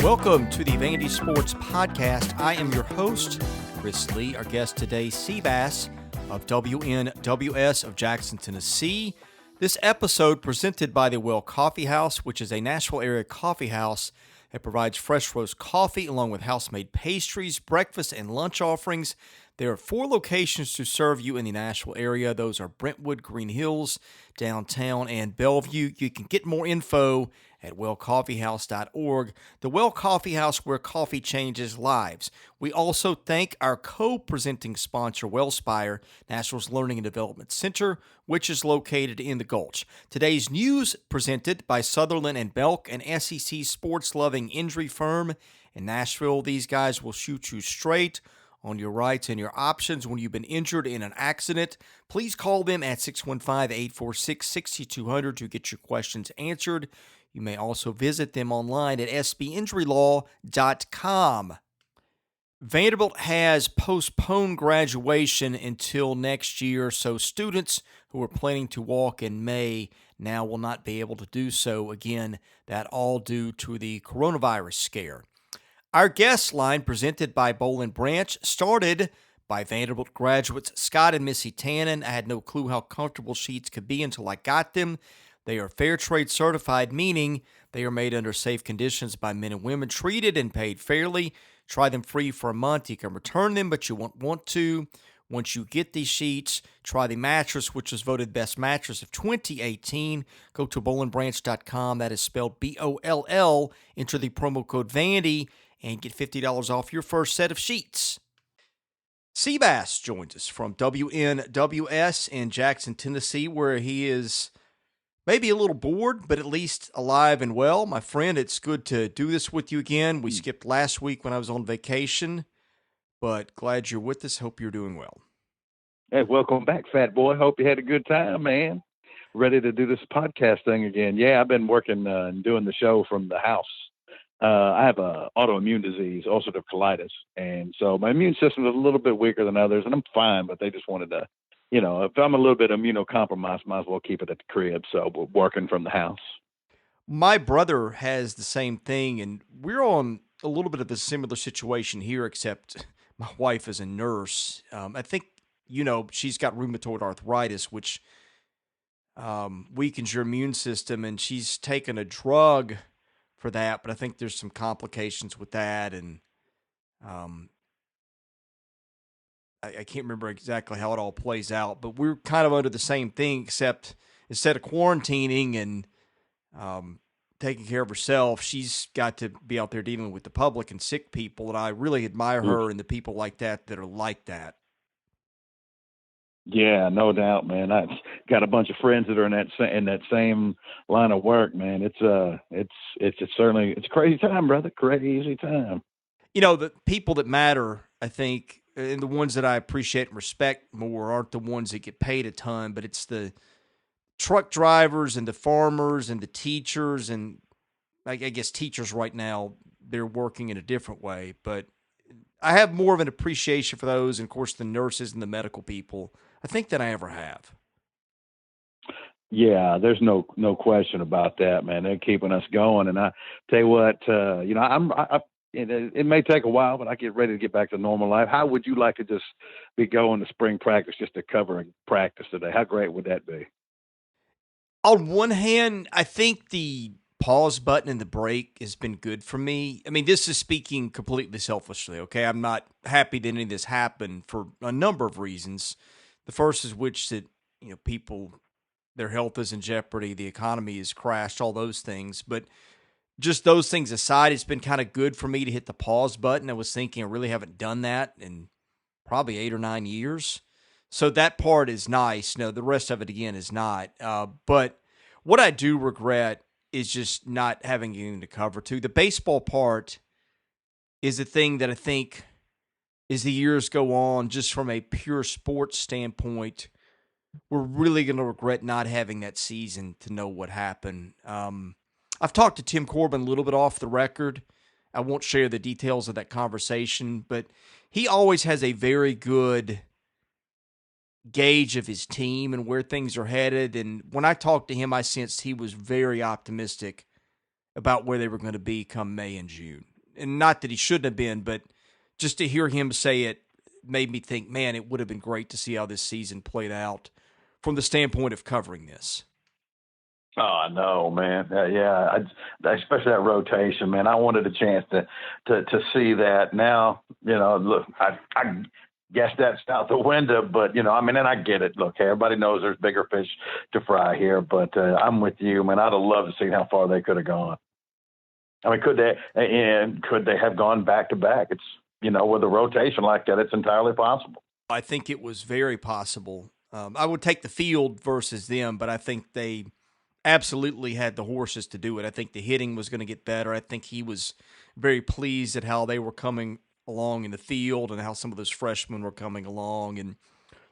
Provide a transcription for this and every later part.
Welcome to the VandySports podcast. I am your host, Chris Lee. Our guest today, Seabass of WNWS of Jackson, Tennessee. This episode presented by the Well Coffee House, which is a Nashville area coffee house that provides fresh roast coffee along with house-made pastries, breakfast, and lunch offerings. There are 4 locations to serve you in the Nashville area. Those are Brentwood, Green Hills, downtown, and Bellevue. You can get more info at wellcoffeehouse.org. The Well Coffee House, where coffee changes lives. We also thank our co-presenting sponsor, Wellspire, Nashville's Learning and Development Center, which is located in the Gulch. Today's news presented by Sutherland & Belk, an SEC sports-loving injury firm in Nashville. These guys will shoot you straight on your rights and your options when you've been injured in an accident. Please call them at 615-846-6200 to get your questions answered. You may also visit them online at sbinjurylaw.com. Vanderbilt has postponed graduation until next year, so students who are planning to walk in May now will not be able to do so. Again, that all due to the coronavirus scare. Our guest line, presented by Boll & Branch, started by Vanderbilt graduates Scott and Missy Tannen. I had no clue how comfortable sheets could be until I got them. They are fair trade certified, meaning they are made under safe conditions by men and women, treated and paid fairly. Try them free for a month. You can return them, but you won't want to. Once you get these sheets, try the mattress, which was voted best mattress of 2018. Go to bollandbranch.com. That is spelled B-O-L-L. Enter the promo code Vandy and get $50 off your first set of sheets. Seabass joins us from WNWS in Jackson, Tennessee, where he is maybe a little bored, but at least alive and well. My friend, it's good to do this with you again. We skipped last week when I was on vacation, but glad you're with us. Hope you're doing well. Hey, welcome back, fat boy. Hope you had a good time, man. Ready to do this podcast thing again. Yeah, I've been working and doing the show from the house. I have a autoimmune disease, ulcerative colitis, and so my immune system is a little bit weaker than others, and I'm fine, but they just wanted to, if I'm a little bit immunocompromised, might as well keep it at the crib, so we're working from the house. My brother has the same thing, and we're on a little bit of a similar situation here, except my wife is a nurse. I think, she's got rheumatoid arthritis, which weakens your immune system, and she's taken a drug for that, but I think there's some complications with that, and I can't remember exactly how it all plays out, but we're kind of under the same thing, except instead of quarantining and taking care of herself, she's got to be out there dealing with the public and sick people, and I really admire her and the people like that are like that. Yeah, no doubt, man. I've got a bunch of friends that are in that same line of work, man. It's certainly a crazy time, brother. Crazy time. The people that matter, I think, and the ones that I appreciate and respect more aren't the ones that get paid a ton, but it's the truck drivers and the farmers and the teachers, and I guess teachers right now, they're working in a different way, but I have more of an appreciation for those, and of course the nurses and the medical people, I think, than I ever have. Yeah, there's no question about that, man. They're keeping us going, and I tell you what, it may take a while, but I get ready to get back to normal life. How would you like to just be going to spring practice just to cover practice today? How great would that be? On one hand, I think the pause button and the break has been good for me. I mean, this is speaking completely selfishly, okay? I'm not happy that any of this happened for a number of reasons. The first is that people, their health is in jeopardy, the economy has crashed, all those things. But just those things aside, it's been kind of good for me to hit the pause button. I was thinking I really haven't done that in probably 8 or 9 years. So that part is nice. No, the rest of it, again, is not. But what I do regret is just not having anything to cover too. The baseball part is the thing that I think, as the years go on, just from a pure sports standpoint, we're really going to regret not having that season to know what happened. I've talked to Tim Corbin a little bit off the record. I won't share the details of that conversation, but he always has a very good gauge of his team and where things are headed. And when I talked to him, I sensed he was very optimistic about where they were going to be come May and June. and not that he shouldn't have been, but just to hear him say it made me think, man, it would have been great to see how this season played out from the standpoint of covering this. Oh, I know, man. Especially that rotation, man. I wanted a chance to see that. Now, look, I guess that's out the window, but and I get it. Look, everybody knows there's bigger fish to fry here, but I'm with you, man. I'd have loved to see how far they could have gone. I mean, could they have gone back to back? It's with a rotation like that, it's entirely possible. I think it was very possible. I would take the field versus them, but I think they absolutely had the horses to do it. I think the hitting was going to get better. I think he was very pleased at how they were coming along in the field and how some of those freshmen were coming along. And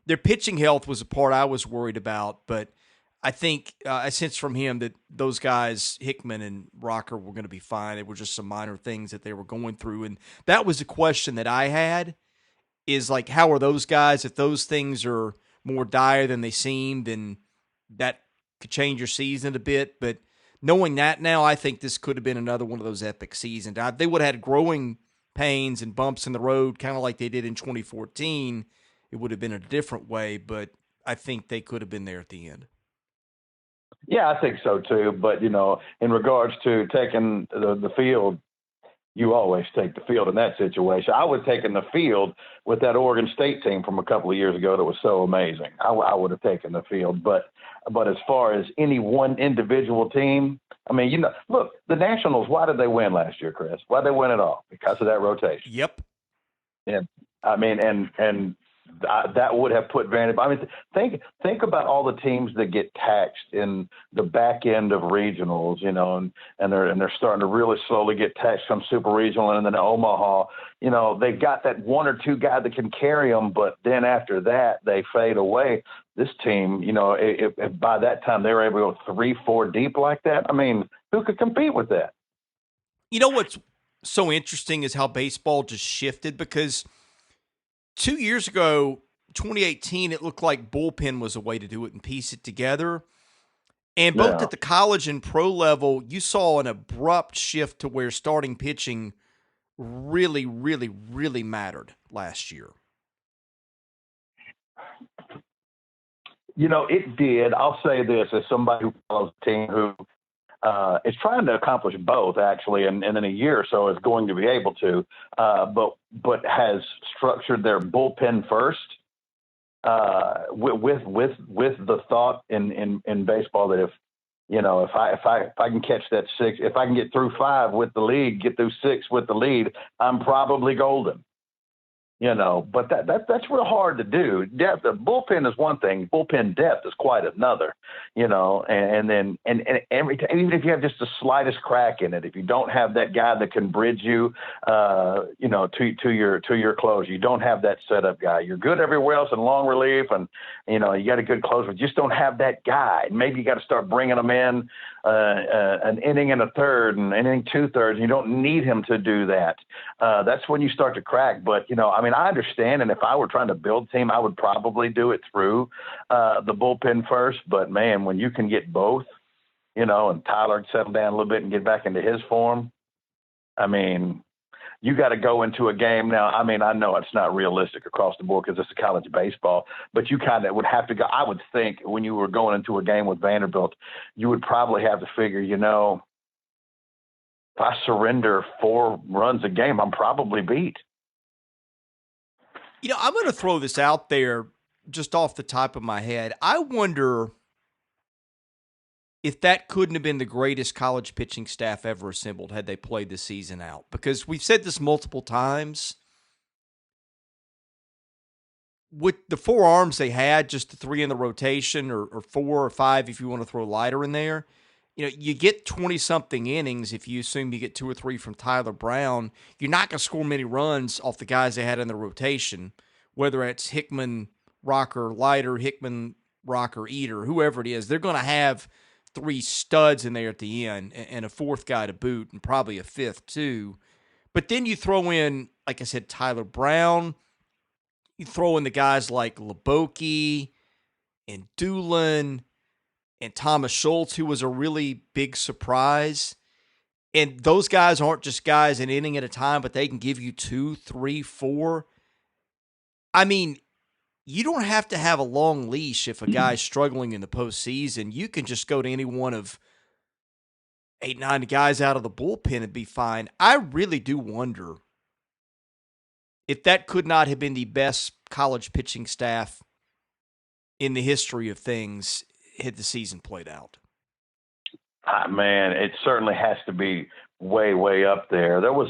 their pitching health was a part I was worried about, but I think I sensed from him that those guys, Hickman and Rocker, were going to be fine. It were just some minor things that they were going through. And that was a question that I had is like, how are those guys? If those things are more dire than they seem, then that could change your season a bit. But knowing that now, I think this could have been another one of those epic seasons. They would have had growing pains and bumps in the road, kind of like they did in 2014. It would have been a different way, but I think they could have been there at the end. Yeah, I think so too. But in regards to taking the field, you always take the field in that situation. I would have taken the field with that Oregon State team from a couple of years ago that was so amazing. I would have taken the field. But as far as any one individual team, I mean, look, the Nationals, why did they win last year, Chris? Why did they win it all? Because of that rotation. Yep. And I mean, and that would have put Vandy. I mean, think about all the teams that get taxed in the back end of regionals, and they're starting to really slowly get taxed from super regional and then Omaha. They got that one or two guy that can carry them, but then after that they fade away. This team, if by that time they were able to go 3-4 deep like that, I mean, who could compete with that? What's so interesting is how baseball just shifted because 2 years ago, 2018, it looked like bullpen was a way to do it and piece it together. And both at the college and pro level, you saw an abrupt shift to where starting pitching really, really, really mattered last year. It did. I'll say this as somebody who follows a team who is trying to accomplish both, actually, and in a year or so is going to be able to, but has structured their bullpen first with the thought in baseball that if I can catch that six, if I can get through 5 with the lead, get through 6 with the lead, I'm probably golden. But that's real hard to do. Depth, the bullpen is one thing. Bullpen depth is quite another. And then every time, even if you have just the slightest crack in it, if you don't have that guy that can bridge you, to your close, you don't have that setup guy. You're good everywhere else in long relief, and you got a good closer. Just don't have that guy. Maybe you got to start bringing them in an inning and a third, and an inning 2/3. You don't need him to do that. That's when you start to crack. But I understand, and if I were trying to build a team, I would probably do it through the bullpen first. But man, when you can get both, and Tyler settle down a little bit and get back into his form, I mean, you got to go into a game now. I mean, I know it's not realistic across the board because it's a college baseball, but you kind of would have to go. I would think when you were going into a game with Vanderbilt, you would probably have to figure, if I surrender 4 runs a game, I'm probably beat. I'm going to throw this out there just off the top of my head. I wonder if that couldn't have been the greatest college pitching staff ever assembled had they played the season out. Because we've said this multiple times. With the 4 arms they had, just the 3 in the rotation, or 4 or 5 if you want to throw Leiter in there, you get 20-something innings if you assume you get 2 or 3 from Tyler Brown. You're not going to score many runs off the guys they had in the rotation, whether it's Hickman, Rocker, Leiter, Hickman, Rocker, Eater, whoever it is. They're going to have 3 studs in there at the end and a 4th guy to boot and probably a 5th too. But then you throw in, like I said, Tyler Brown. You throw in the guys like Leboke and Doolin and Thomas Schultz, who was a really big surprise. And those guys aren't just guys an inning at a time, but they can give you 2, 3, 4. I mean, you don't have to have a long leash if a guy's struggling in the postseason. You can just go to any one of 8, 9 guys out of the bullpen and be fine. I really do wonder if that could not have been the best college pitching staff in the history of things had the season played out. Man, it certainly has to be way, way up there. There was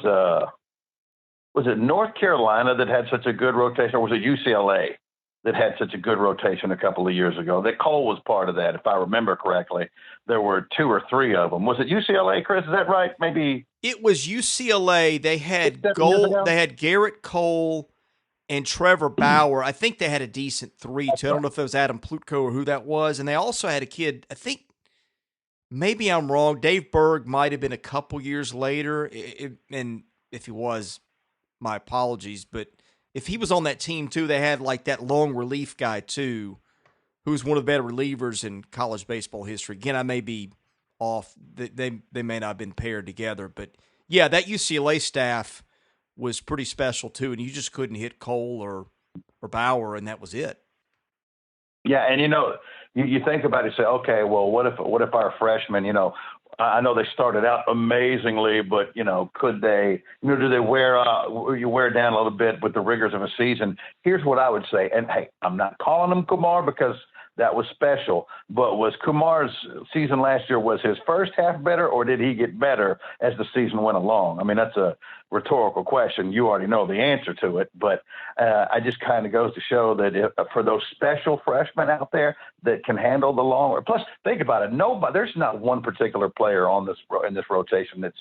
it North Carolina that had such a good rotation, or was it UCLA that had such a good rotation a couple of years ago? That Cole was part of that, if I remember correctly. There were 2 or 3 of them. Was it UCLA, Chris? Is that right? Maybe it was UCLA. They had 6, 7 years ago? They had Garrett Cole and Trevor Bauer. I think they had a decent 3 too. I don't know if it was Adam Plutko or who that was. And they also had a kid, I think, maybe I'm wrong, Dave Berg might have been a couple years later. And if he was, my apologies. But if he was on that team too, they had like that long relief guy too, who's one of the better relievers in college baseball history. Again, I may be off. They may not have been paired together. But yeah, that UCLA staff was pretty special too, and you just couldn't hit Cole or Bauer, and that was it. Yeah, and you think about it, you say, okay, well, what if our freshmen, I know they started out amazingly, but could they, do they wear down a little bit with the rigors of a season? Here's what I would say, and hey, I'm not calling him Kumar because that was special, but was Kumar's season last year, was his first half better, or did he get better as the season went along? I mean, that's a rhetorical question. You already know the answer to it, but I just kind of goes to show that for those special freshmen out there that can handle the long. Plus, think about it. There's not one particular player in this rotation that's,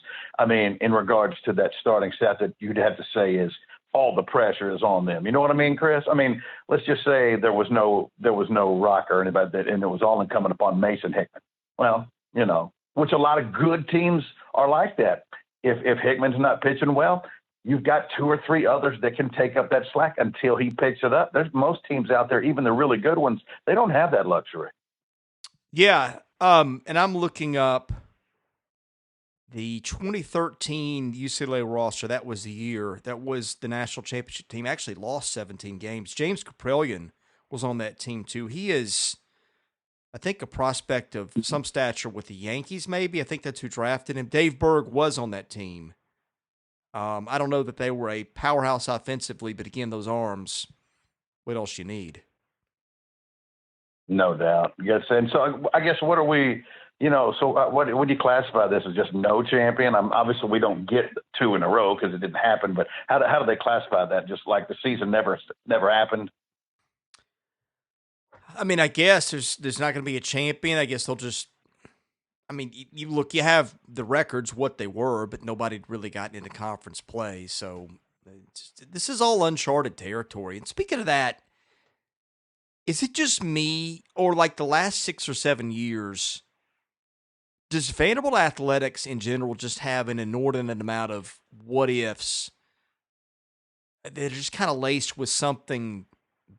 in regards to that starting staff that you'd have to say is all the pressure is on them. You know what I mean, Chris? Let's just say there was no Rock or anybody and it was all incumbent upon Mason Hickman. Well, which a lot of good teams are like that. If Hickman's not pitching well, you've got 2 or 3 others that can take up that slack until he picks it up. There's most teams out there, even the really good ones, they don't have that luxury. Yeah. And I'm looking up the 2013 UCLA roster. That was the year. That was the national championship team. Actually lost 17 games. James Kaprelian was on that team too. He is, I think, a prospect of some stature with the Yankees maybe. I think that's who drafted him. Dave Berg was on that team. I don't know that they were a powerhouse offensively, but again, those arms, what else you need? No doubt. Yes. And so I guess what are we – what would you classify this as? Just no champion? Obviously, we don't get 2 in a row because it didn't happen. But how do they classify that? Just like the season never happened. I guess there's not going to be a champion. I guess they'll just. You have the records what they were, but nobody had really gotten into conference play. So this is all uncharted territory. And speaking of that, is it just me or like the last 6 or 7 years? Does Vanderbilt athletics in general just have an inordinate amount of what ifs that are just kind of laced with something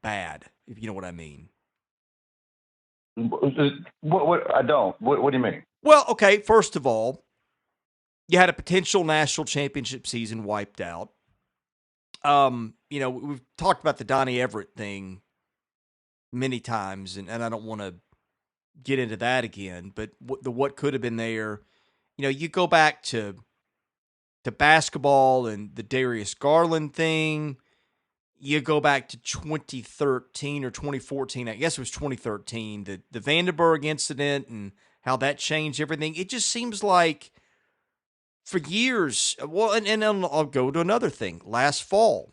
bad, if you know what I mean? What I don't. What do you mean? Well, okay, first of all, you had a potential national championship season wiped out. We've talked about the Donnie Everett thing many times, and I don't want to get into that again, but what could have been there, you go back to basketball and the Darius Garland thing. You go back to 2013 or 2014. I guess it was 2013, the Vandenberg incident and how that changed everything. It just seems like for years, well, and I'll go to another thing. Last fall,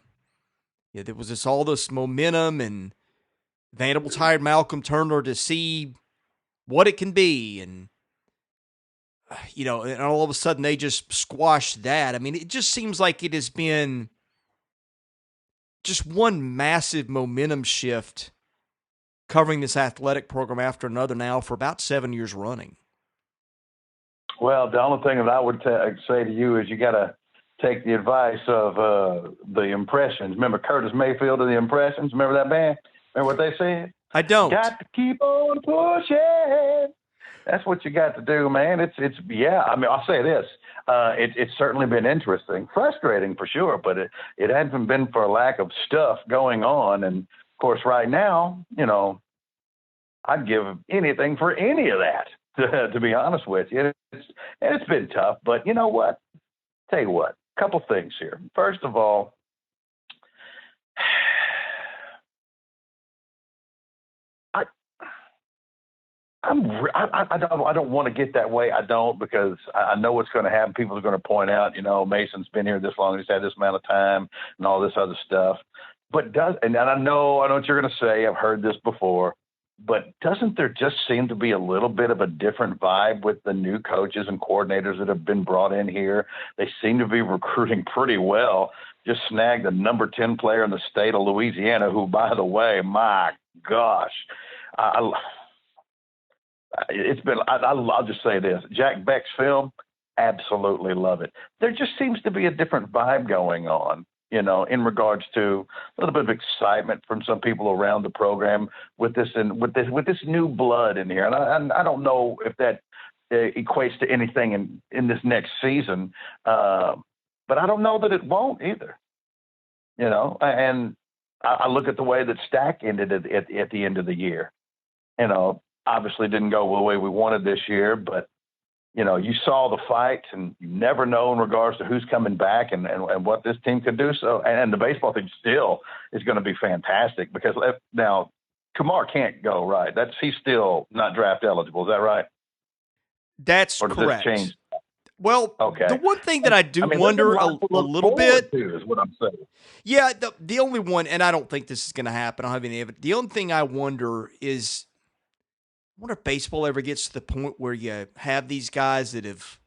there was all this momentum, and Vanderbilt hired Malcolm Turner to see what it can be, and and all of a sudden they just squashed that. It just seems like it has been just one massive momentum shift covering this athletic program after another now for about 7 years running. Well, the only thing that I would say to you is you got to take the advice of the Impressions. Remember Curtis Mayfield of the Impressions? Remember that band? Remember what they said? I don't. Got to keep on pushing. That's what you got to do, man. It's yeah. I mean, I'll say this. It's certainly been interesting, frustrating for sure, but it hasn't been for a lack of stuff going on. And of course, right now, I'd give anything for any of that. To be honest with you, it's been tough. But you know what? Tell you what. Couple things here. First of all, I don't want to get that way. I don't, because I know what's going to happen. People are going to point out, Mason's been here this long, he's had this amount of time, and all this other stuff. But and I know what you're going to say. I've heard this before, but doesn't there just seem to be a little bit of a different vibe with the new coaches and coordinators that have been brought in here? They seem to be recruiting pretty well. Just snagged the number 10 player in the state of Louisiana, who, by the way, my gosh, it's been, I'll just say this. Jack Beck's film, absolutely love it. There just seems to be a different vibe going on, in regards to a little bit of excitement from some people around the program with this new blood in here. And I don't know if that equates to anything in this next season, but I don't know that it won't either, and I look at the way that Stack ended at the end of the year, obviously didn't go the way we wanted this year, but you saw the fight, and you never know in regards to who's coming back and what this team could do. So, and the baseball team still is going to be fantastic, because now Kumar can't go, right? He's still not draft eligible. Is that right? That's or does correct. This change? Well, okay. The one thing that I wonder a little bit is what I'm saying. Yeah, the only one, and I don't think this is going to happen. I don't have any evidence. The only thing I wonder is, I wonder if baseball ever gets to the point where you have these guys that have,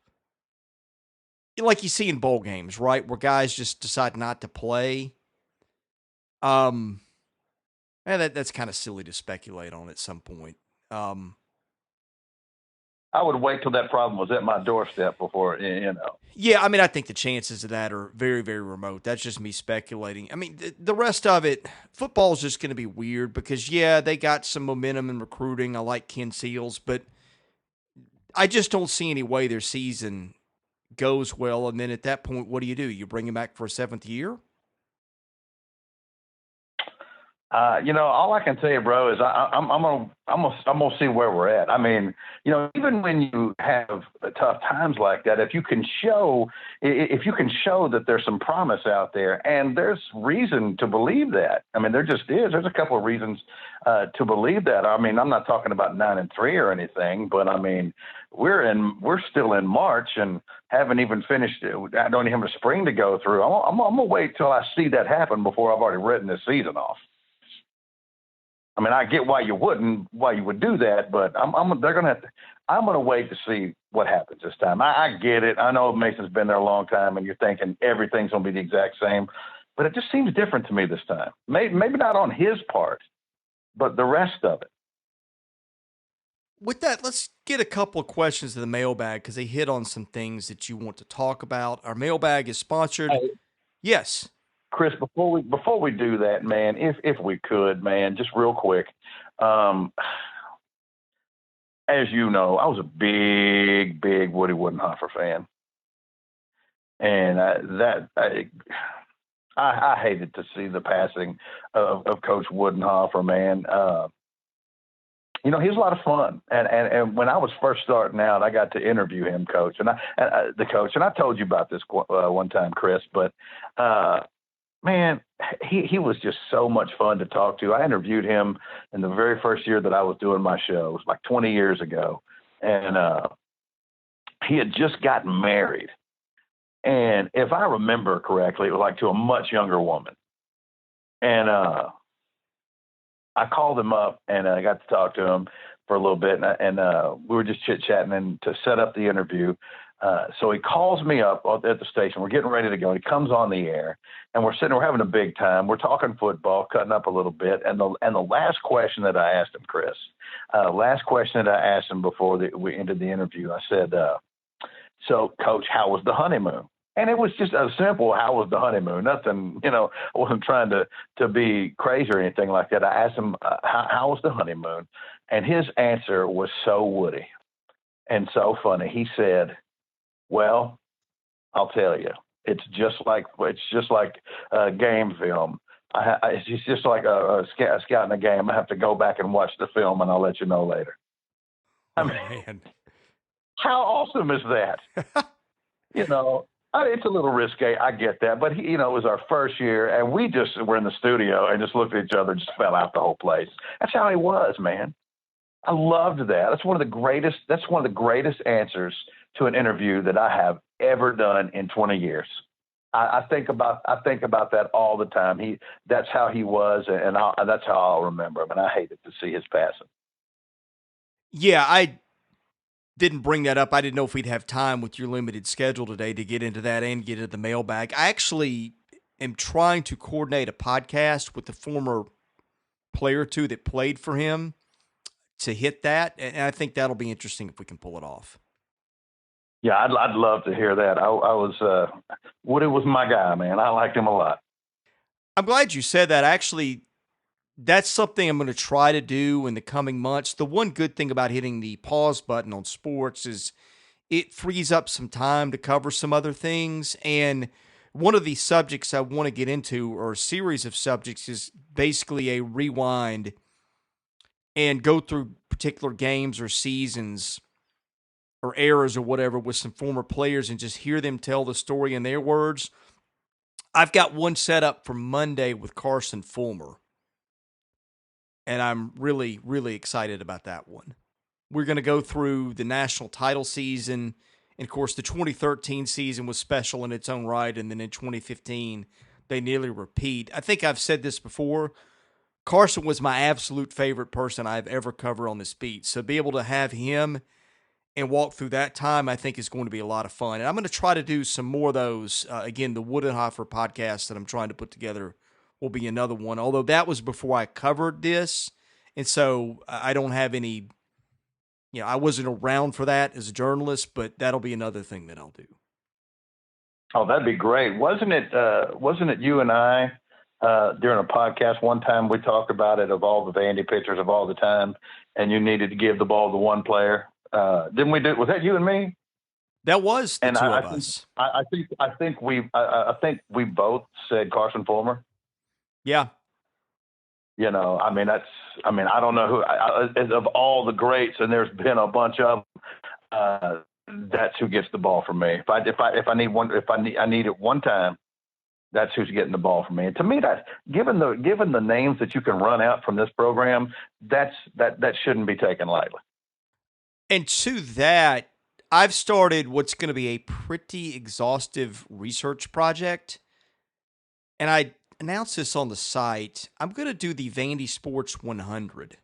like you see in bowl games, right, where guys just decide not to play. And that's kind of silly to speculate on at some point. I would wait till that problem was at my doorstep before, Yeah, I think the chances of that are very, very remote. That's just me speculating. The rest of it, football is just going to be weird because, yeah, they got some momentum in recruiting. I like Ken Seals, but I just don't see any way their season goes well. And then at that point, what do? You bring him back for a 7th year? All I can tell you, bro, is I'm gonna see where we're at. Even when you have tough times like that, if you can show that there's some promise out there, and there's reason to believe that. There just is. There's a couple of reasons to believe that. I'm not talking about 9-3 or anything, but we're still in March and haven't even finished. I don't even have a spring to go through. I'm gonna wait till I see that happen before I've already written this season off. I get why you would do that, but I'm gonna wait to see what happens this time. I get it. I know Mason's been there a long time, and you're thinking everything's gonna be the exact same, but it just seems different to me this time. Maybe not on his part, but the rest of it. With that, let's get a couple of questions to the mailbag, because they hit on some things that you want to talk about. Our mailbag is sponsored. Hey. Yes. Chris, before we do that, man, if we could, man, just real quick, as you know, I was a big Woody Woodenhofer fan, and I hated to see the passing of Coach Woodenhofer, man. He was a lot of fun, and when I was first starting out, I got to interview him, Coach, and I told you about this one time, Chris, but. Man, he was just so much fun to talk to. I interviewed him in the very first year that I was doing my show. It was like 20 years ago. And he had just gotten married. And if I remember correctly, it was like to a much younger woman. And I called him up, and I got to talk to him for a little bit. And we were just chit-chatting, and to set up the interview, so he calls me up at the station. We're getting ready to go. He comes on the air, and we're having a big time. We're talking football, cutting up a little bit. And the last question that I asked him, Chris, before we ended the interview, I said, so, Coach, how was the honeymoon? And it was just a simple, how was the honeymoon? Nothing, I wasn't trying to be crazy or anything like that. I asked him, how was the honeymoon? And his answer was so Woody. And so funny, he said, "Well, I'll tell you, it's just like game film. It's just like a scout in a game. I have to go back and watch the film, and I'll let you know later." I Oh, mean, man. how awesome is that? It's a little risque. I get that, but it was our first year, and we just were in the studio and just looked at each other, and just fell out the whole place. That's how he was, man. I loved that. That's one of the greatest. That's one of the greatest answers to an interview that I have ever done in 20 years. I think about that all the time. That's how he was, and that's how I'll remember him. And I hated to see his passing. Yeah, I didn't bring that up. I didn't know if we'd have time with your limited schedule today to get into that and get into the mailbag. I actually am trying to coordinate a podcast with the former player or two that played for him to hit that, and I think that'll be interesting if we can pull it off. Yeah, I'd love to hear that. Woody was my guy, man. I liked him a lot. I'm glad you said that. Actually, that's something I'm going to try to do in the coming months. The one good thing about hitting the pause button on sports is it frees up some time to cover some other things. And one of the subjects I want to get into, or a series of subjects, is basically a rewind and go through particular games or seasons or eras or whatever with some former players and just hear them tell the story in their words. I've got one set up for Monday with Carson Fulmer, and I'm really, really excited about that one. We're going to go through the national title season. And, of course, the 2013 season was special in its own right, and then in 2015, they nearly repeat. I think I've said this before. Carson was my absolute favorite person I've ever covered on this beat. So be able to have him and walk through that time, I think, is going to be a lot of fun. And I'm going to try to do some more of those. Again, the Woodenhofer podcast that I'm trying to put together will be another one, although that was before I covered this. And so I don't have any, I wasn't around for that as a journalist, but that'll be another thing that I'll do. Oh, that'd be great. Wasn't it you and I during a podcast one time we talked about it, of all the Vandy pitchers of all the time, and you needed to give the ball to one player? Didn't we do? Was that you and me? That was the two of us. I think we both said Carson Fulmer. Yeah. I don't know who of all the greats, and there's been a bunch of that's who gets the ball from me. If I need it one time, that's who's getting the ball from me. And to me, that given the names that you can run out from this program, that shouldn't be taken lightly. And to that, I've started what's going to be a pretty exhaustive research project. And I announced this on the site. I'm going to do the VandySports 100,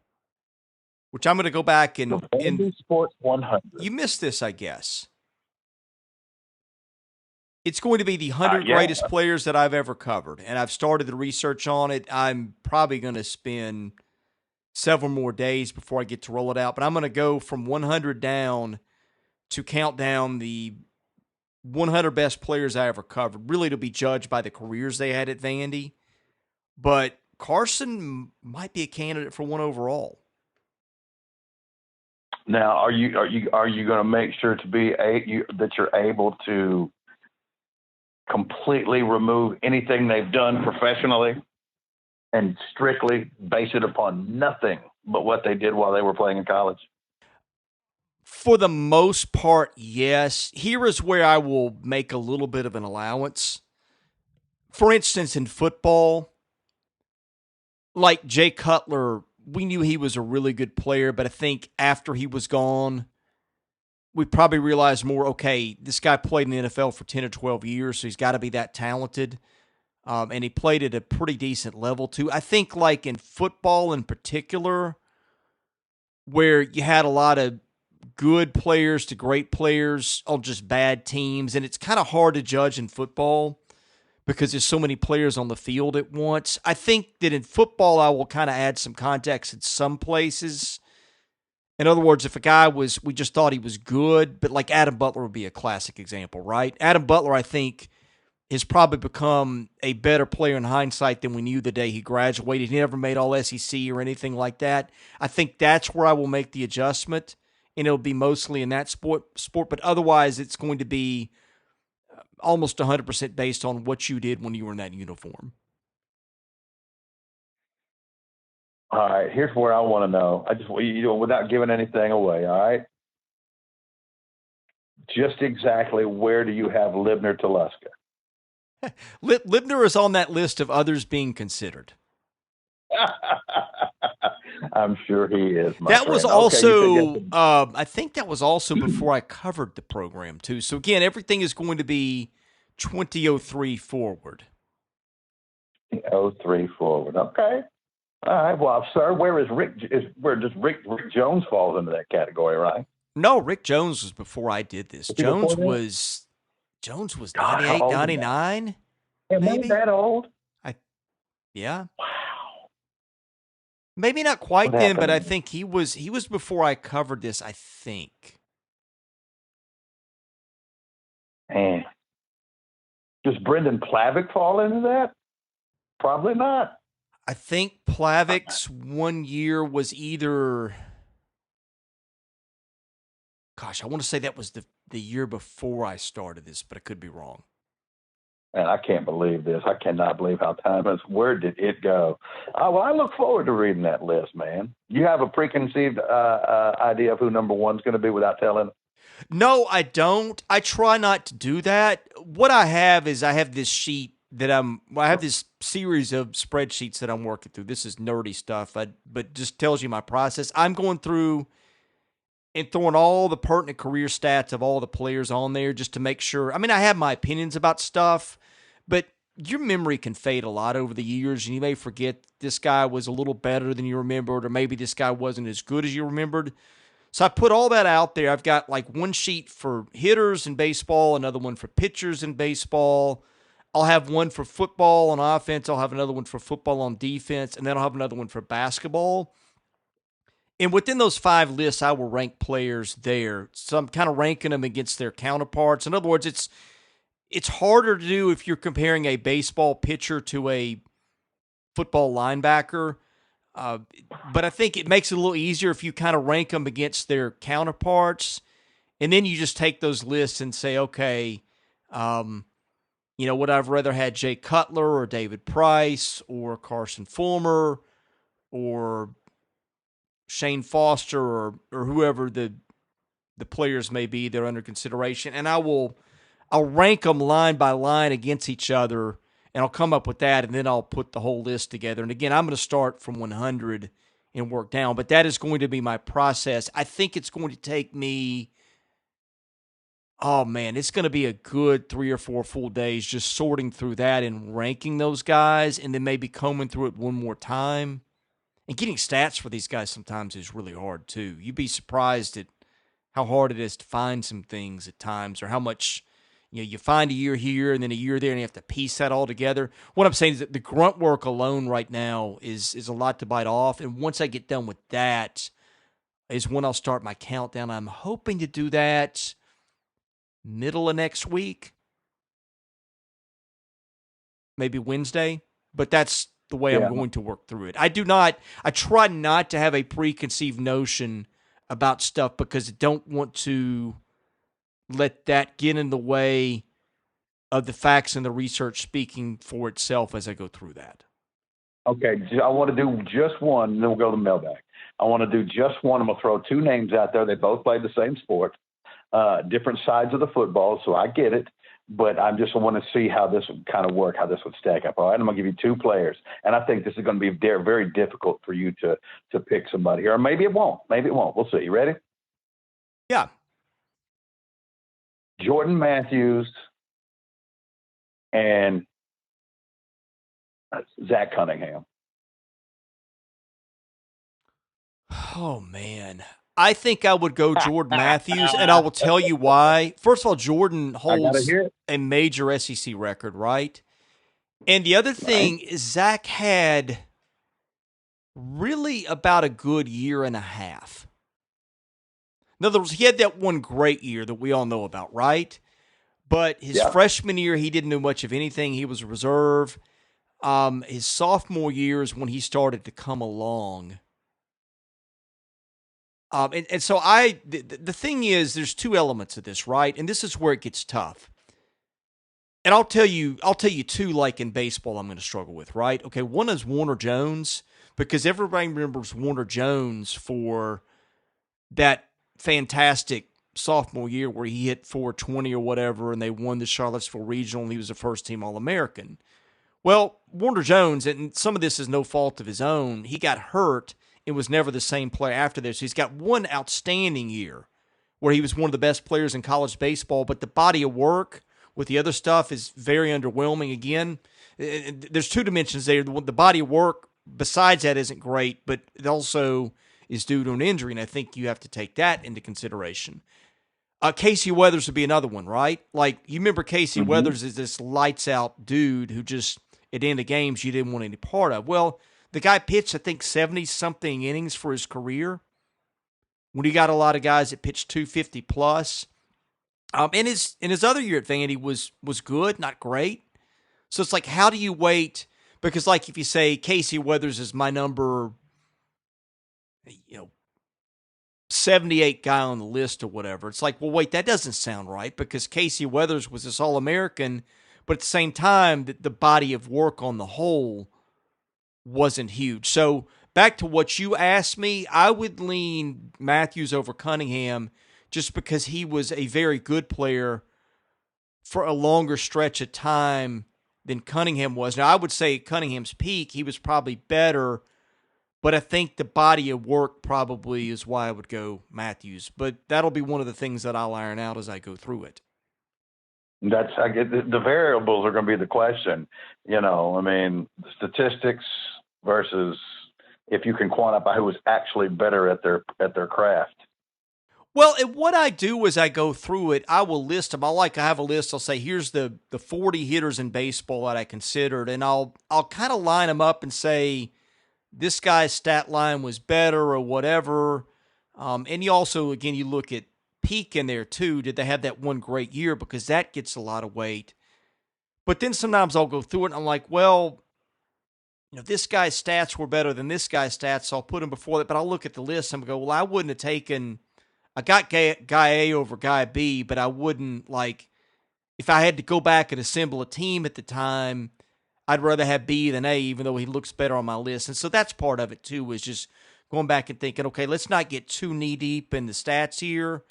which I'm going to go back and... VandySports 100. You missed this, I guess. It's going to be the 100 greatest players that I've ever covered. And I've started the research on it. I'm probably going to spend several more days before I get to roll it out. But I'm going to go from 100 down to count down the 100 best players I ever covered, really to be judged by the careers they had at Vandy. But Carson might be a candidate for one overall. Now, are you going to make sure that you're able to completely remove anything they've done professionally and strictly base it upon nothing but what they did while they were playing in college? For the most part, yes. Here is where I will make a little bit of an allowance. For instance, in football, like Jay Cutler, we knew he was a really good player, but I think after he was gone, we probably realized more, okay, this guy played in the NFL for 10 or 12 years, so he's got to be that talented. And he played at a pretty decent level, too. I think, like in football in particular, where you had a lot of good players to great players on just bad teams, and it's kind of hard to judge in football because there's so many players on the field at once. I think that in football, I will kind of add some context in some places. In other words, if a guy we just thought he was good, but like Adam Butler would be a classic example, right? Adam Butler, I think, has probably become a better player in hindsight than we knew the day he graduated. He never made All-SEC or anything like that. I think that's where I will make the adjustment and it'll be mostly in that sport. But otherwise, it's going to be almost 100% based on what you did when you were in that uniform. All right, here's where I want to know. I just without giving anything away. All right, just exactly where do you have Libner Toluska? Libner is on that list of others being considered. I'm sure he is. That friend. was also, I think that was also before I covered the program too. So again, everything is going to be 2003 forward. 03 forward. Okay. All right. Well, sir, where does Rick Jones falls into that category, right? No, Rick Jones was before I did this. Jones was 98, 99. Maybe that old? Yeah. Wow. Maybe not quite then, but I think he was before I covered this, I think. Man. Does Brendan Plavick fall into that? Probably not. I think Plavick's 1 year was either, gosh, I want to say that was the year before I started this, but I could be wrong. Man, I can't believe this. I cannot believe how time is. Where did it go? Well, I look forward to reading that list, man. You have a preconceived idea of who number one's going to be without telling? No, I don't. I try not to do that. What I have is I have this sheet that I have this series of spreadsheets that I'm working through. This is nerdy stuff, but just tells you my process. I'm going through and throwing all the pertinent career stats of all the players on there just to make sure. I mean, I have my opinions about stuff, but your memory can fade a lot over the years, and you may forget this guy was a little better than you remembered, or maybe this guy wasn't as good as you remembered. So I put all that out there. I've got like one sheet for hitters in baseball, another one for pitchers in baseball. I'll have one for football on offense. I'll have another one for football on defense, and then I'll have another one for basketball. And within those 5 lists, I will rank players there. So I'm kind of ranking them against their counterparts. In other words, it's harder to do if you're comparing a baseball pitcher to a football linebacker. But I think it makes it a little easier if you kind of rank them against their counterparts. And then you just take those lists and say, okay, would I have rather had Jay Cutler or David Price or Carson Fulmer or Shane Foster or whoever the players may be that are under consideration, and I'll rank them line by line against each other, and I'll come up with that, and then I'll put the whole list together. And again, I'm going to start from 100 and work down, but that is going to be my process. I think it's going to take me, it's going to be a good 3 or 4 full days just sorting through that and ranking those guys, and then maybe combing through it one more time. And getting stats for these guys sometimes is really hard, too. You'd be surprised at how hard it is to find some things at times, or how much, you find a year here and then a year there, and you have to piece that all together. What I'm saying is that the grunt work alone right now is a lot to bite off. And once I get done with that is when I'll start my countdown. I'm hoping to do that middle of next week, maybe Wednesday, but that's the way I'm going to work through it. I try not to have a preconceived notion about stuff because I don't want to let that get in the way of the facts and the research speaking for itself as I go through that. Okay, I want to do just one, and then we'll go to the mailbag. I want to do just one. I'm going to throw 2 names out there. They both play the same sport, different sides of the football, so I get it. But I just want to see how this would kind of work, how this would stack up. All right, I'm going to give you 2 players, and I think this is going to be very difficult for you to pick somebody here. Or maybe it won't. Maybe it won't. We'll see. You ready? Yeah. Jordan Matthews and Zach Cunningham. Oh, man. I think I would go Jordan Matthews, and I will tell you why. First of all, Jordan holds a major SEC record, right? And the other thing is Zach had really about a good year and a half. In other words, he had that one great year that we all know about, right? But his freshman year, he didn't do much of anything. He was a reserve. His sophomore year is when he started to come along. And so the thing is, there's two elements of this, right? And this is where it gets tough. And I'll tell you two, like in baseball, I'm going to struggle with, right? Okay, one is Warner Jones, because everybody remembers Warner Jones for that fantastic sophomore year where he hit 420 or whatever, and they won the Charlottesville Regional, and he was a first-team All-American. Well, Warner Jones, and some of this is no fault of his own, he got hurt and was never the same player after this. He's got one outstanding year where he was one of the best players in college baseball, but the body of work with the other stuff is very underwhelming. Again, there's two dimensions there. The body of work besides that isn't great, but it also is due to an injury, and I think you have to take that into consideration. Casey Weathers would be another one, right? Like, you remember Casey Weathers is this lights-out dude who just, at the end of games, you didn't want any part of. Well, the guy pitched, I think, 70-something innings for his career when he got a lot of guys that pitched 250-plus. In his other year at Vandy was good, not great. So it's like, how do you wait? Because, like, if you say Casey Weathers is my number, 78 guy on the list or whatever, it's like, well, wait, that doesn't sound right, because Casey Weathers was this All-American, but at the same time, the body of work on the whole wasn't huge. So back to what you asked me, I would lean Matthews over Cunningham just because he was a very good player for a longer stretch of time than Cunningham was. Now, I would say at Cunningham's peak, he was probably better, but I think the body of work probably is why I would go Matthews. But that'll be one of the things that I'll iron out as I go through it. I get the variables are going to be the question. I mean, statistics versus if you can quantify who was actually better at their craft. Well, and what I do as I go through it, I will list them. I have a list. I'll say, here's the 40 hitters in baseball that I considered, and I'll kind of line them up and say, this guy's stat line was better or whatever. And you also, again, you look at peak in there too. Did they have that one great year? Because that gets a lot of weight. But then sometimes I'll go through it and I'm like, well, this guy's stats were better than this guy's stats, so I'll put him before that. But I'll look at the list and go, well, I wouldn't have taken, I got guy A over guy B, but I wouldn't, like, if I had to go back and assemble a team at the time, I'd rather have B than A, even though he looks better on my list. And so that's part of it too, is just going back and thinking, okay, let's not get too knee-deep in the stats here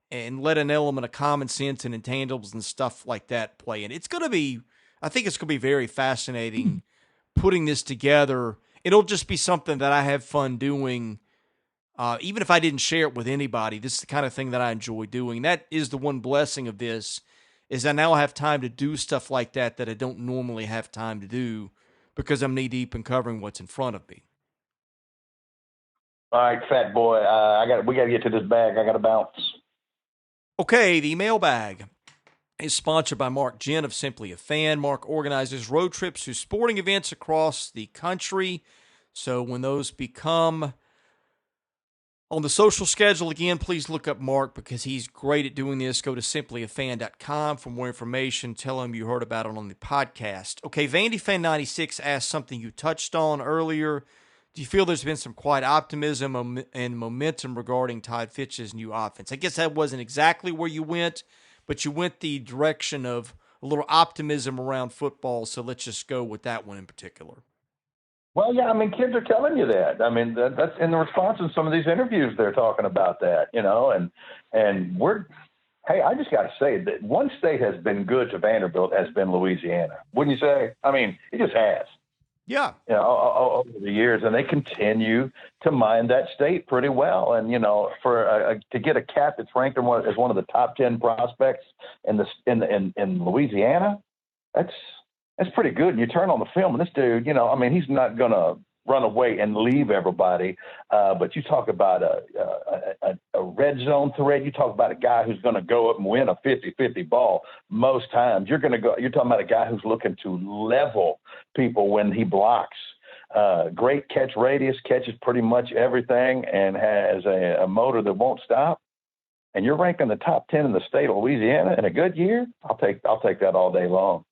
and let an element of common sense and intangibles and stuff like that play in. It's going to be, I think it's going to be very fascinating putting this together. It'll just be something that I have fun doing. Even if I didn't share it with anybody, this is the kind of thing that I enjoy doing. That is the one blessing of this, is I now have time to do stuff like that I don't normally have time to do because I'm knee-deep in covering what's in front of me. All right, fat boy, we got to get to this bag. I got to bounce. Okay, the mailbag is sponsored by Mark Ginn of Simply a Fan. Mark organizes road trips to sporting events across the country. So when those become on the social schedule, again, please look up Mark because he's great at doing this. Go to simplyafan.com for more information. Tell him you heard about it on the podcast. Okay, VandyFan96 asked something you touched on earlier. Do you feel there's been some quiet optimism and momentum regarding Todd Fitch's new offense? I guess that wasn't exactly where you went, but you went the direction of a little optimism around football, so let's just go with that one in particular. Well, yeah, I mean, kids are telling you that. I mean, that's in the response in some of these interviews. They're talking about that, and hey, I just got to say that one state has been good to Vanderbilt has been Louisiana. Wouldn't you say? I mean, it just has. Yeah. Over the years, and they continue to mine that state pretty well. And for to get a cat that's ranked as one of the top 10 prospects in Louisiana, that's pretty good. And you turn on the film, and this dude, he's not gonna run away and leave everybody. But you talk about a red zone threat. You talk about a guy who's going to go up and win a 50-50 ball most times. You're talking about a guy who's looking to level people when he blocks. Great catch radius, catches pretty much everything, and has a motor that won't stop. And you're ranking the top 10 in the state of Louisiana in a good year. I'll take that all day long.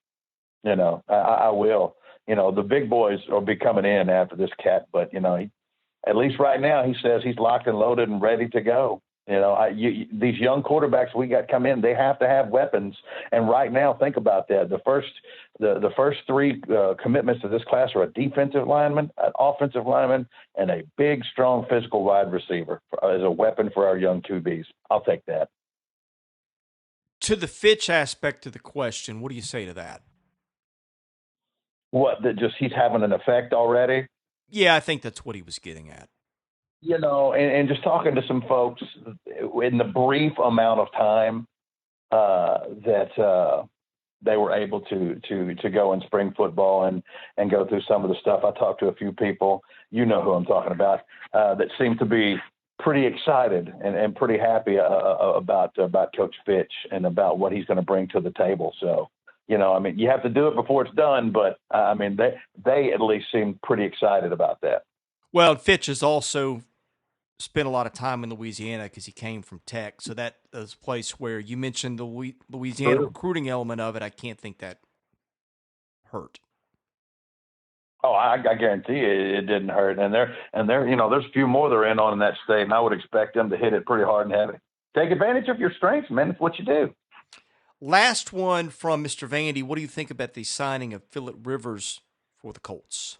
I will. The big boys will be coming in after this cat, but at least right now, he says he's locked and loaded and ready to go. These young quarterbacks we got come in, they have to have weapons. And right now, think about that. The first three commitments to this class are a defensive lineman, an offensive lineman, and a big, strong physical wide receiver as a weapon for our young QBs. I'll take that. To the Fitch aspect of the question, what do you say to that? What, that just he's having an effect already? Yeah, I think that's what he was getting at. And just talking to some folks in the brief amount of time that they were able to go in spring football and go through some of the stuff. I talked to a few people, who I'm talking about, that seemed to be pretty excited and pretty happy about Coach Fitch and about what he's going to bring to the table. So, you have to do it before it's done, but they at least seem pretty excited about that. Well, Fitch has also spent a lot of time in Louisiana because he came from Tech. So that is a place where you mentioned the Louisiana recruiting element of it. I can't think that hurt. Oh, I guarantee you it didn't hurt. And there's a few more they're in on in that state, and I would expect them to hit it pretty hard and heavy. Take advantage of your strengths, man. It's what you do. Last one from Mr. Vandy. What do you think about the signing of Phillip Rivers for the Colts?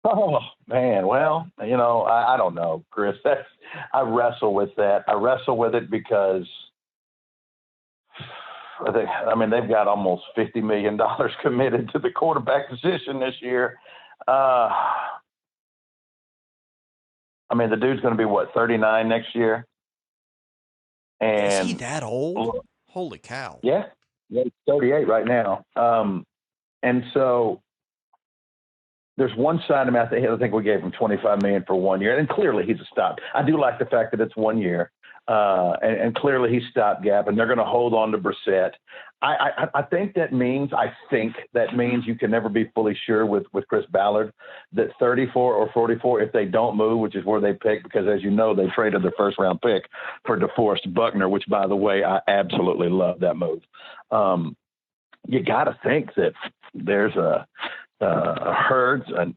Oh, man. Well, I don't know, Chris. I wrestle with that. I wrestle with it because they've got almost $50 million committed to the quarterback position this year. The dude's going to be, 39 next year? And is he that old? Holy cow. Yeah, he's 38 right now. And so there's one side of him out there. I think we gave him $25 million for 1 year, and clearly he's a stop. I do like the fact that it's 1 year, and clearly he's stopgap, and they're going to hold on to Brissett. I think that means you can never be fully sure with Chris Ballard that 34 or 44, if they don't move, which is where they pick, because as you know, they traded their first round pick for DeForest Buckner, which, by the way, I absolutely love that move. You got to think that there's a Hurts, an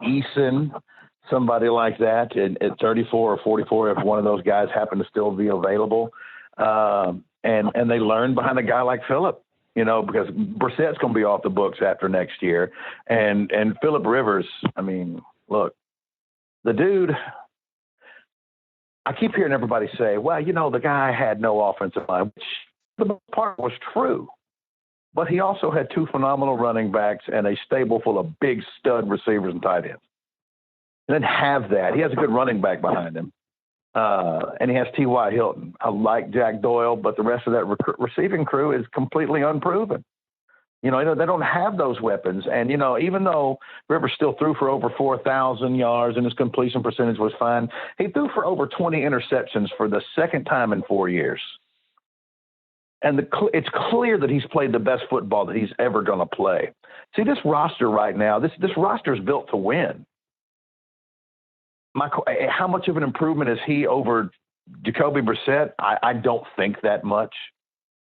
Eason, somebody like that at 34 or 44, if one of those guys happen to still be available. And they learn behind a guy like Phillip, because Brissett's going to be off the books after next year. And Phillip Rivers, look, the dude, I keep hearing everybody say, well, the guy had no offensive line, which the part was true. But he also had two phenomenal running backs and a stable full of big stud receivers and tight ends. He didn't have that. He has a good running back behind him. And he has T.Y. Hilton. I like Jack Doyle, but the rest of that receiving crew is completely unproven. They don't have those weapons. And, even though Rivers still threw for over 4,000 yards and his completion percentage was fine, he threw for over 20 interceptions for the second time in 4 years. And it's clear that he's played the best football that he's ever going to play. See, this roster right now, this roster is built to win. How much of an improvement is he over Jacoby Brissett? I don't think that much.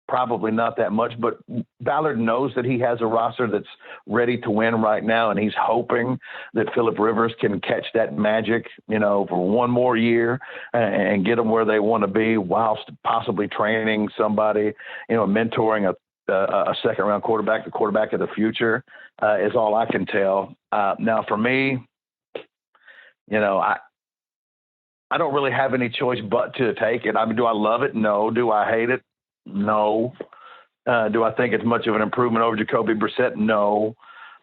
Probably not that much. But Ballard knows that he has a roster that's ready to win right now, and he's hoping that Phillip Rivers can catch that magic, for one more year and get them where they want to be, whilst possibly training somebody, mentoring a second-round quarterback, the quarterback of the future, is all I can tell. Now, for me, I don't really have any choice but to take it. Do I love it? No. Do I hate it? No. Do I think it's much of an improvement over Jacoby Brissett? No.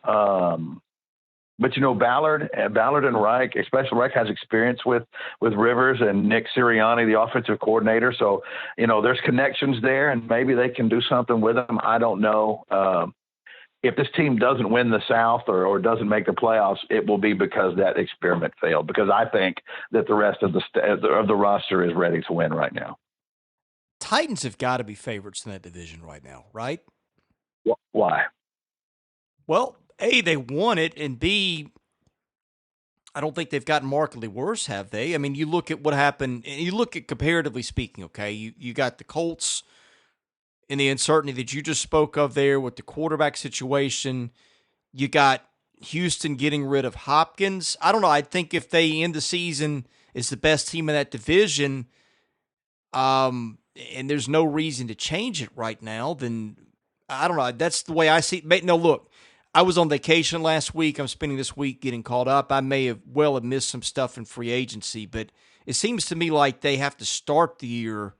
But Ballard and Reich, especially Reich, has experience with Rivers and Nick Sirianni, the offensive coordinator. So, there's connections there, and maybe they can do something with them. I don't know. If this team doesn't win the South or doesn't make the playoffs, it will be because that experiment failed. Because I think that the rest of the roster is ready to win right now. Titans have got to be favorites in that division right now, right? Why? Well, A, they won it, and B, I don't think they've gotten markedly worse, have they? You look at what happened, and you look at comparatively speaking, okay? You got the Colts in the uncertainty that you just spoke of there with the quarterback situation. You got Houston getting rid of Hopkins. I don't know. I think if they end the season as the best team in that division, and there's no reason to change it right now, then I don't know. That's the way I see it. No, look, I was on vacation last week. I'm spending this week getting caught up. I may have missed some stuff in free agency, but it seems to me like they have to start the year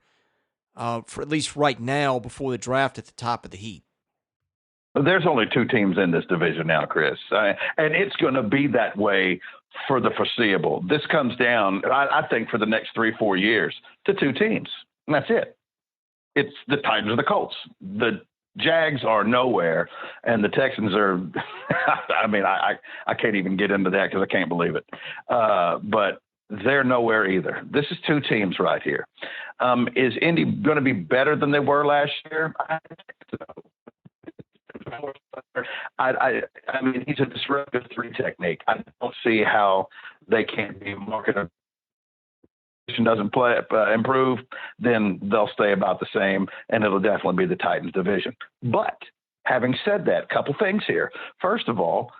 for at least right now before the draft at the top of the heap. There's only two teams in this division now, Chris, and it's going to be that way for the foreseeable. This comes down, I think, for the next 3-4 years to two teams, and that's it. It's the Titans or the Colts. The Jags are nowhere, and the Texans are – I mean, I can't even get into that because I can't believe it. But they're nowhere either. This is two teams right here. Is Indy going to be better than they were last year? I think so. I mean, he's a disruptive three technique. I don't see how they can't be marketed. Doesn't improve, then they'll stay about the same, and it'll definitely be the Titans division. But having said that, a couple things here. First of all,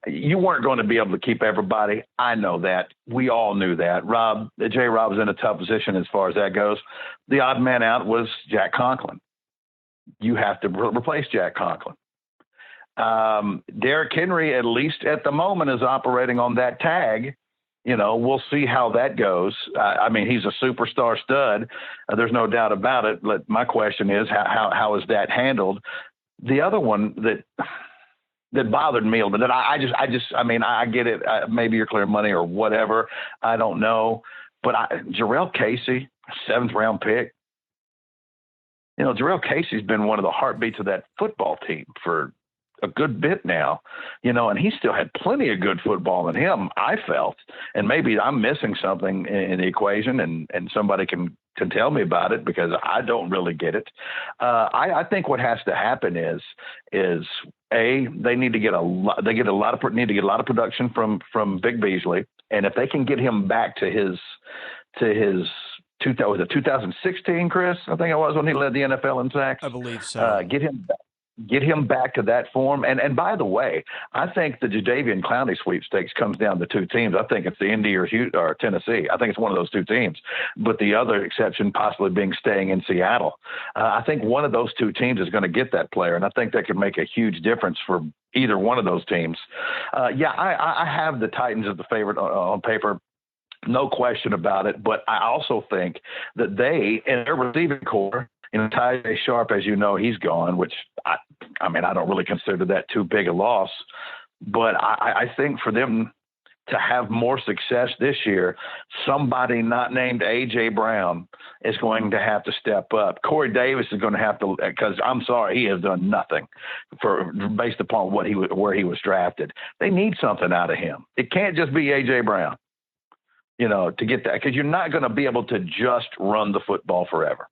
you weren't going to be able to keep everybody. I know that. We all knew that. J-Rob was in a tough position as far as that goes. The odd man out was Jack Conklin. You have to replace Jack Conklin. Derrick Henry, at least at the moment, is operating on that tag. You know, we'll see how that goes. I mean, he's a superstar stud. There's no doubt about it. But my question is, how is that handled? The other one that bothered me a little bit, that I mean, I get it. Maybe you're clearing money or whatever. I don't know. But Jarrell Casey, 7th round pick. You know, Jarrell Casey's been one of the heartbeats of that football team for a good bit now, you know, and he still had plenty of good football in him, I felt. And maybe I'm missing something in the equation, and somebody can tell me about it, because I don't really get it. I think what has to happen is they need to get a lot of production from Big Beasley, and if they can get him back to his 2016, Chris, I think it was, when he led the NFL in sacks. I believe so. Get him back to that form. And by the way, I think the Jadeveon Clowney sweepstakes comes down to two teams. I think it's the Indy or Tennessee. I think it's one of those two teams. But the other exception possibly being staying in Seattle. I think one of those two teams is going to get that player, and I think that could make a huge difference for either one of those teams. I have the Titans as the favorite on paper. No question about it. But I also think that they, in their receiving core, Tajay Sharp, as you know, he's gone, which I mean, I don't really consider that too big a loss. But I think for them to have more success this year, somebody not named A.J. Brown is going to have to step up. Corey Davis is going to have to, because I'm sorry, he has done nothing based upon where he was drafted. They need something out of him. It can't just be A.J. Brown, you know, to get that, because you're not going to be able to just run the football forever.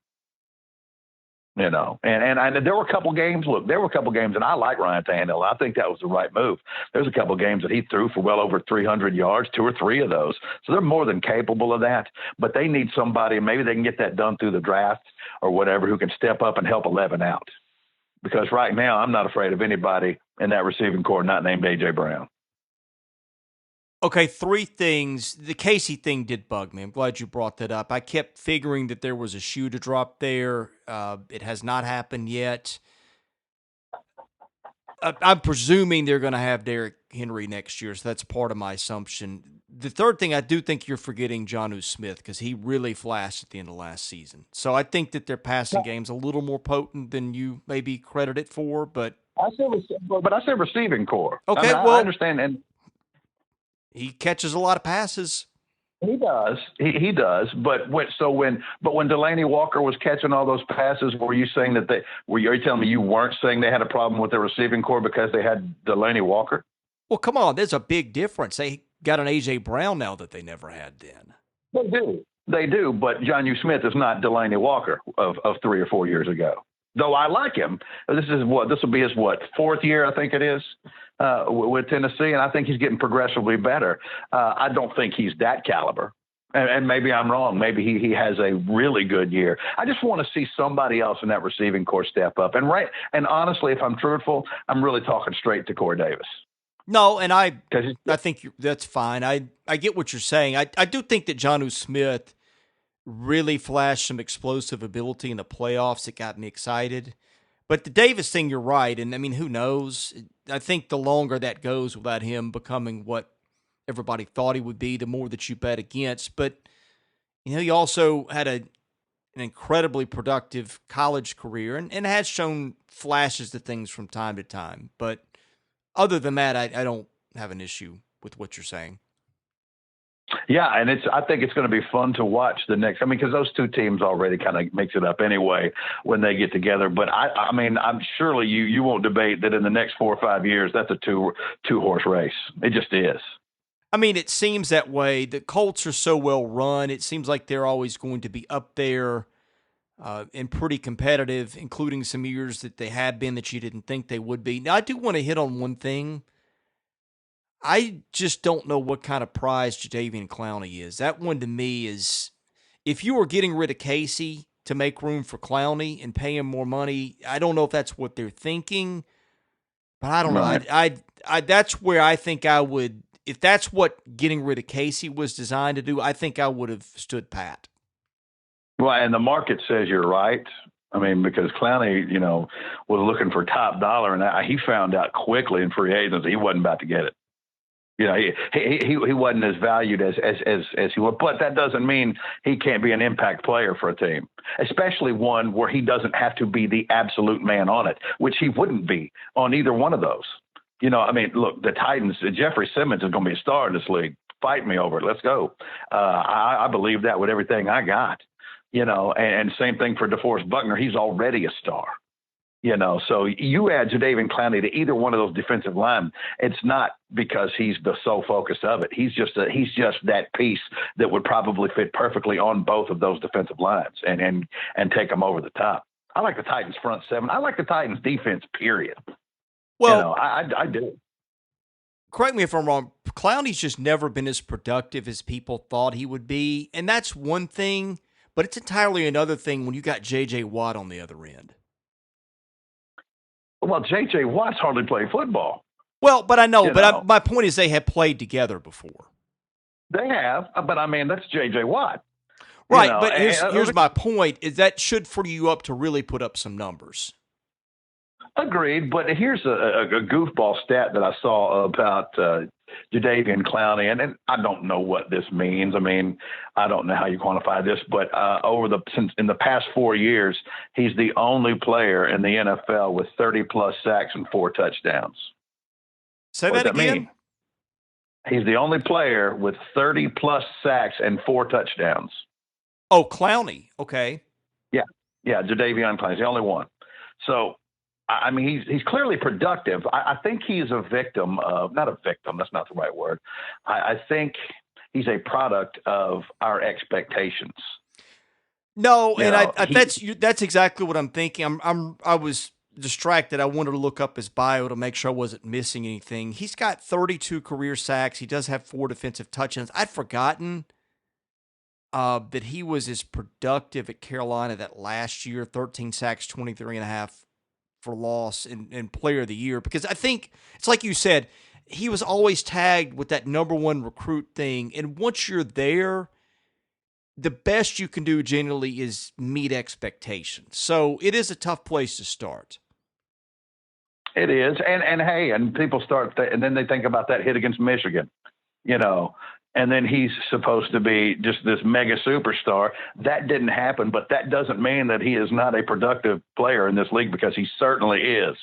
You know, and there were a couple games. Look, there were a couple games, and I like Ryan Tannehill. I think that was the right move. There's a couple games that he threw for well over 300 yards, 2 or 3 of those. So they're more than capable of that. But they need somebody, and maybe they can get that done through the draft or whatever, who can step up and help 11 out. Because right now, I'm not afraid of anybody in that receiving core not named A.J. Brown. Okay, 3 things. The Casey thing did bug me. I'm glad you brought that up. I kept figuring that there was a shoe to drop there. It has not happened yet. I'm presuming they're going to have Derrick Henry next year, so that's part of my assumption. The third thing, I do think you're forgetting Jonnu Smith, because he really flashed at the end of last season. So I think that their passing game's a little more potent than you maybe credit it for, but I say receiving core. Okay, I understand, and he catches a lot of passes. He does. He does. But when Delaney Walker was catching all those passes, were you saying that are you telling me you weren't saying they had a problem with their receiving core because they had Delaney Walker? Well, come on. There's a big difference. They got an A.J. Brown now that they never had then. They do. But Jonnu Smith is not Delaney Walker of 3 or 4 years ago. Though I like him. This will be his 4th year, I think it is, with Tennessee, and I think he's getting progressively better. I don't think he's that caliber. And maybe I'm wrong. Maybe he has a really good year. I just want to see somebody else in that receiving corps step up. And honestly, if I'm truthful, I'm really talking straight to Corey Davis. No, and I think that's fine. I get what you're saying. I do think that Jonnu Smith really flashed some explosive ability in the playoffs. It got me excited. But the Davis thing, you're right. And I mean, who knows? I think the longer that goes without him becoming what everybody thought he would be, the more that you bet against. But, he also had an incredibly productive college career and has shown flashes of things from time to time. But other than that, I don't have an issue with what you're saying. Yeah, and I think it's going to be fun to watch the next. I mean, because those two teams already kind of mix it up anyway when they get together. But I mean, I'm surely you won't debate that in the next 4 or 5 years that's a two horse race. It just is. I mean, it seems that way. The Colts are so well run. It seems like they're always going to be up there and pretty competitive, including some years that they have been that you didn't think they would be. Now, I do want to hit on one thing. I just don't know what kind of prize Jadeveon Clowney is. That one to me is, if you were getting rid of Casey to make room for Clowney and pay him more money, I don't know if that's what they're thinking, but I don't know. I that's where I think I would, if that's what getting rid of Casey was designed to do, I think I would have stood pat. Well, and the market says you're right. I mean, because Clowney, was looking for top dollar, and he found out quickly in free agency he wasn't about to get it. He wasn't as valued as he would, but that doesn't mean he can't be an impact player for a team, especially one where he doesn't have to be the absolute man on it, which he wouldn't be on either one of those. I mean, look, the Titans, Jeffrey Simmons is going to be a star in this league. Fight me over it. Let's go. I believe that with everything I got, and same thing for DeForest Buckner. He's already a star. So you add Jadeveon Clowney to either one of those defensive linemen, it's not because he's the sole focus of it. He's just that piece that would probably fit perfectly on both of those defensive lines and take them over the top. I like the Titans front seven. I like the Titans defense, period. Well, I do. Correct me if I'm wrong. Clowney's just never been as productive as people thought he would be. And that's one thing, but it's entirely another thing when you got J.J. Watt on the other end. Well, J.J. Watt's hardly played football. Well, but I know. My point is they have played together before. They have, but I mean, that's J.J. Watt. Right, but here's my point, is that should free you up to really put up some numbers. Agreed, but here's a goofball stat that I saw about Jadeveon Clowney, and I don't know what this means. I mean, I don't know how you quantify this, but since in the past 4 years, he's the only player in the NFL with 30-plus sacks and 4 touchdowns. Say that again? Mean? He's the only player with 30-plus sacks and 4 touchdowns. Oh, Clowney. Okay. Yeah, Jadeveon Clowney's the only one. So, I mean, he's clearly productive. I think he's a victim of, not a victim, that's not the right word. I think he's a product of our expectations. No, that's exactly what I'm thinking. I was distracted. I wanted to look up his bio to make sure I wasn't missing anything. He's got 32 career sacks. He does have 4 defensive touchdowns. I'd forgotten that he was as productive at Carolina that last year, 13 sacks, 23.5 for loss and player of the year, because I think it's like you said, he was always tagged with that number 1 recruit thing. And once you're there, the best you can do generally is meet expectations. So it is a tough place to start. It is. And hey, and people and then they think about that hit against Michigan, and then he's supposed to be just this mega superstar. That didn't happen, but that doesn't mean that he is not a productive player in this league, because he certainly is.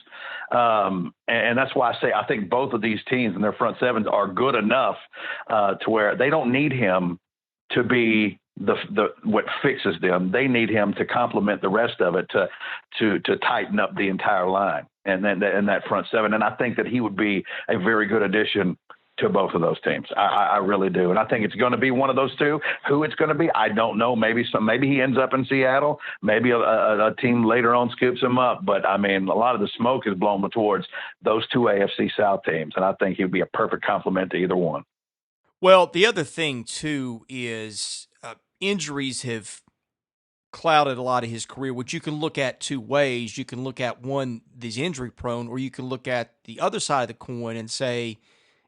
And that's why I say I think both of these teams and their front sevens are good enough to where they don't need him to be the what fixes them. They need him to complement the rest of it to tighten up the entire line and that front seven. And I think that he would be a very good addition to both of those teams. I really do. And I think it's going to be one of those two. Who it's going to be, I don't know. Maybe he ends up in Seattle. Maybe a team later on scoops him up. But, I mean, a lot of the smoke is blown towards those two AFC South teams, and I think he'd be a perfect complement to either one. Well, the other thing, too, is injuries have clouded a lot of his career, which you can look at two ways. You can look at one, he's injury prone, or you can look at the other side of the coin and say,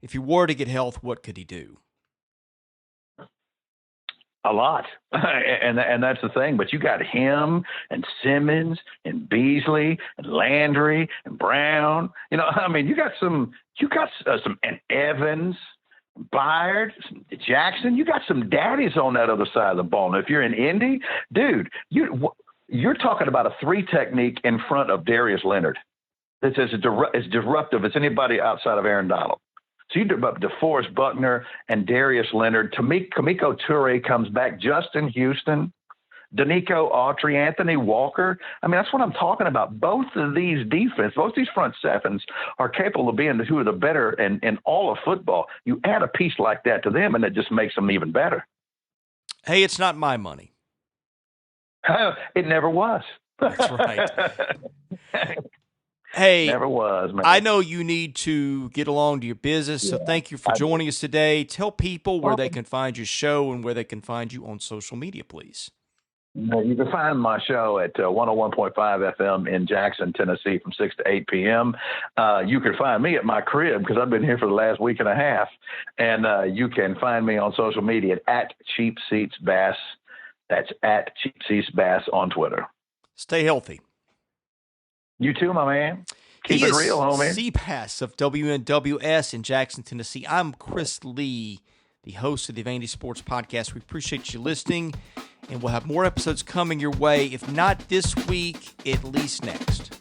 if he were to get health, what could he do? A lot. And that's the thing. But you got him and Simmons and Beasley and Landry and Brown. You know, I mean, you got some and Evans, Byard, Jackson. You got some daddies on that other side of the ball. And if you're in Indy, dude, you're talking about a 3 technique in front of Darius Leonard. That's as disruptive as anybody outside of Aaron Donald. So you do DeForest Buckner and Darius Leonard. Kamiko Toure comes back. Justin Houston, Danico Autry, Anthony Walker. I mean, that's what I'm talking about. Both of these both these front sevens are capable of being two of the better in all of football. You add a piece like that to them, and it just makes them even better. Hey, it's not my money. It never was. That's right. Hey, never was, man. I know you need to get along to your business, so thank you for joining us today. Tell people where they can find your show and where they can find you on social media, please. You can find my show at 101.5 FM in Jackson, Tennessee from 6 to 8 p.m. You can find me at my crib because I've been here for the last week and a half. And you can find me on social media at Cheap Seats Bass. That's at Cheap Seats Bass on Twitter. Stay healthy. You too, my man. Keep it real, homie. Seabass of WNWS in Jackson, Tennessee. I'm Chris Lee, the host of the VandySports podcast. We appreciate you listening, and we'll have more episodes coming your way. If not this week, at least next.